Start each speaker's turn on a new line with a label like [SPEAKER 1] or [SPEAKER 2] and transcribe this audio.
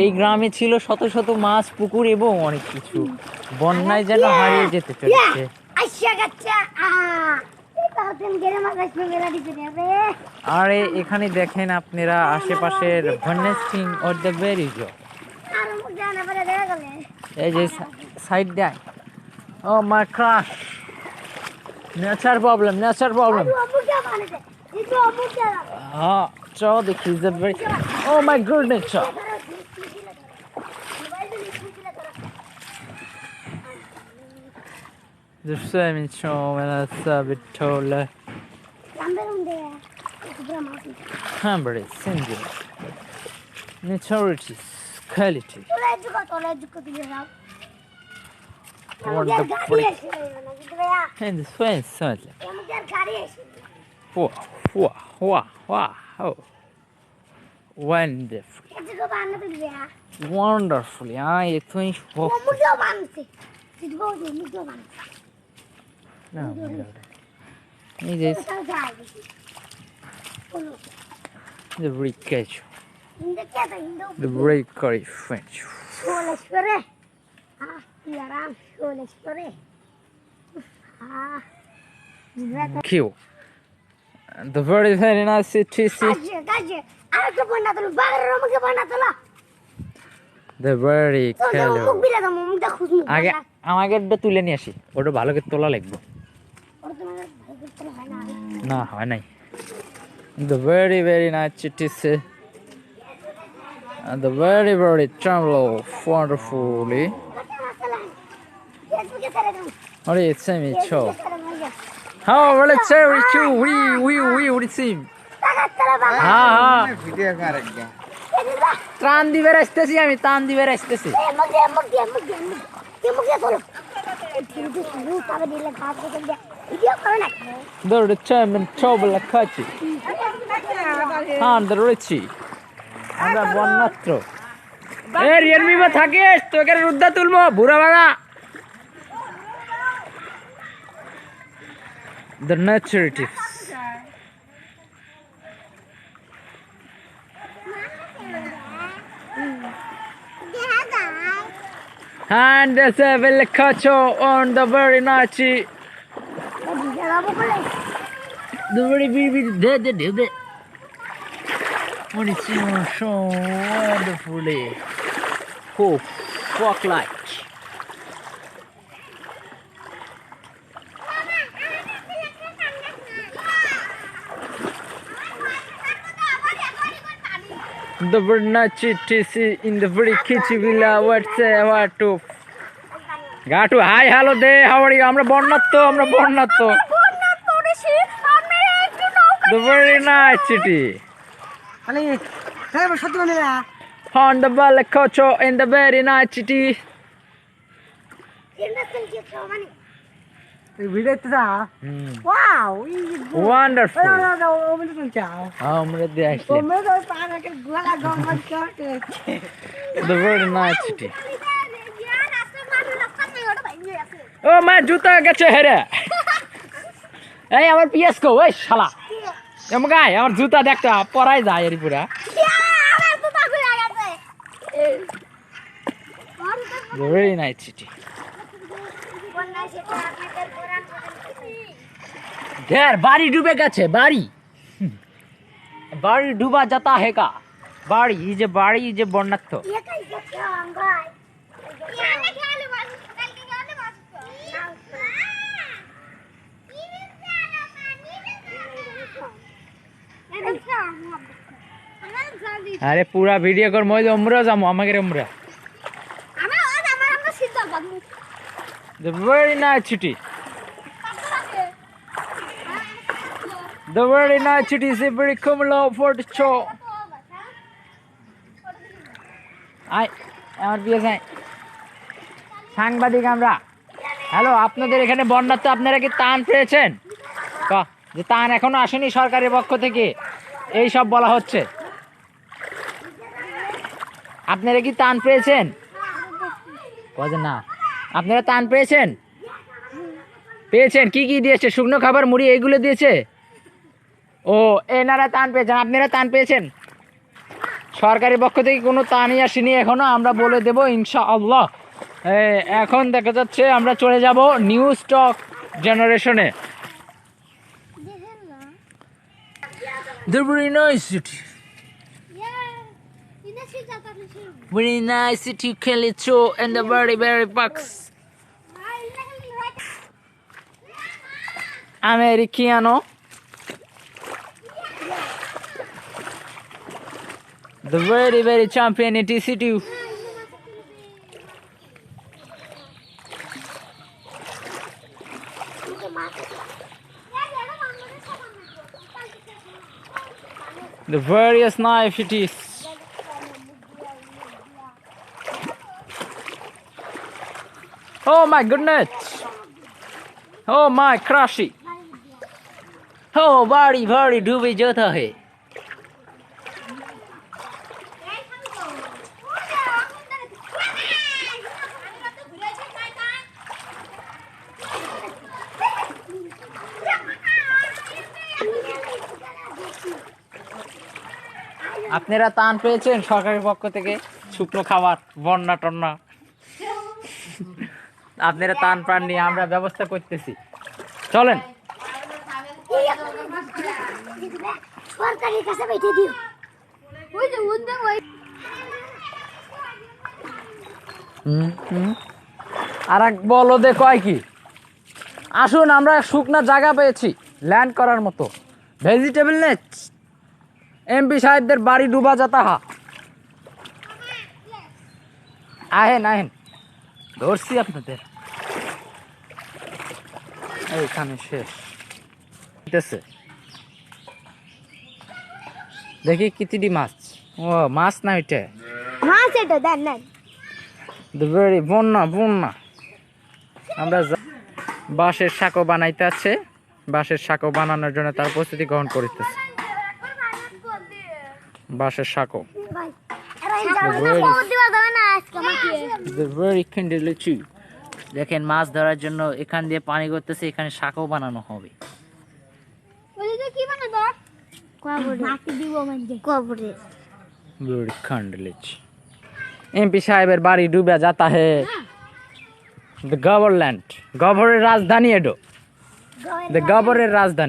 [SPEAKER 1] এই গ্রামে ছিল শত শত মাছ, পুকুর এবং অনেক কিছু বন্যায় যেন হারিয়ে যেতে চলেছে। আর এখানে দেখেন আপনারা আশেপাশের ভার্নেসিং অর দ্য এরোজন, এই যে সাইড দেয়। Oh my crush, nature problem, nature problem. হ্যাঁ চ দেখি, is very, oh my goodness. চ Du ser min show men alltså betola. Hambre single. Naturities quality. And the swan sadly. Wow. Wonderful. Wonderfully. I think no. It is the breakage. The breakage French. Q. The very very nice city. The very color. আগে আমাকে একটা তুলে নিয়ে আসি, ওটা ভালো করে তোলা লাগবে। না হয় নাই। The very very nice city, and the very very travel wonderfully. What do you say, me show? How will it say with you? We see. হ্যাঁ ত্রাণ দিবে আসতেছি, আমি ত্রাণ দিবে আসতেছি। The chairman trouble a catchy. And the richie. And the one natro. Hey, Realme with Haggis, to get Ruda Tulmo, Buravana. The naturatives. And there's a velcacho on the very nachi. The very baby dead. What is so wonderfully? Oh, fuck like. The very nachi TC in the very kitchen villa. What's what to? Gato, hi, hello there. How are you? I'm born not to. The very nice city. On the Balacocho in the very nice city. Wow! Wonderful. The very nice city. Oh my juta gache here. Hey, আমার PS কো ওই শালা। M গায় আমার জুতা দেখটা পরাই যায় এর পুরা। Very nice city. यार बाड़ी डूबे गए बाड़ी बाड़ी डूबा जाता है का बाड़ी जे बन्नत तो अरे पूरा वीडियो कर মই উমরা যামু আমাদের উমরা The very nice city. The very nice city is a very common for the show. আমার বিয়ে সাংবাদিক আমরা। হ্যালো, আপনাদের এখানে বন্যাতে আপনারা কি ত্রাণ পেয়েছেন? যে ত্রাণ এখনো আসেনি সরকারের পক্ষ থেকে, এই সব বলা হচ্ছে। আপনারা কি ত্রাণ পেয়েছেন? না, আপনারা ত্রাণ পেয়েছেন? কি দিয়েছে? শুকনো খাবার, মুড়ি এইগুলো দিয়েছে। ও এনারা ত্রাণ পেয়েছেন, আপনারা ত্রাণ পেয়েছেন? সরকারি পক্ষ থেকে কোনো ত্রাণই আসেনি এখনো, আমরা বলে দেব ইনশাআল্লাহ। এখন দেখা যাচ্ছে আমরা চলে যাব নিউ স্টক জেনারেশনে। The very nice city. Very nice city, Kelicho, and the very bucks. Americano. The very champion it is city. The various knife it is. Oh my goodness. Oh my crushy. Oh very डूबी जाता है। আপনারা ত্রাণ পেয়েছেন সরকারের পক্ষ থেকে শুকনো খাবার বন্যা টন্না, আপনারা ত্রাণ প্রাণ নিয়ে আমরা ব্যবস্থা করতেছি, চলেন। আর এক বলো দেখো কি, আসুন আমরা শুকনা জায়গা পেয়েছি ল্যান্ড করার মতো। ভেজিটেবল নেট এমপি সাহেবদের বাড়ি ডুবা যাতা হা। আহেন ধরছি আপনাদের এইখানে শেষ দেখি কিতিডি মাছ। ও মাছ না ওইটা মাছ, এটা দেন না। বন্যা আমরা বাঁশের সাঁকো বানাইতে আছে, বাঁশের সাঁকো বানানোর জন্য তার প্রস্তুতি গ্রহণ করিতেছে। বাঁশের সাঁকো দেখেন মাছ ধরার জন্য এখান দিয়ে পানি করতেছে, এখানে সাঁকো বানানো হবে। এমপি সাহেবের বাড়ি ডুবে যাতা হে। গভর্নল্যান্ড, গভর্নের রাজধানী এডো, গভর্নের রাজধানী।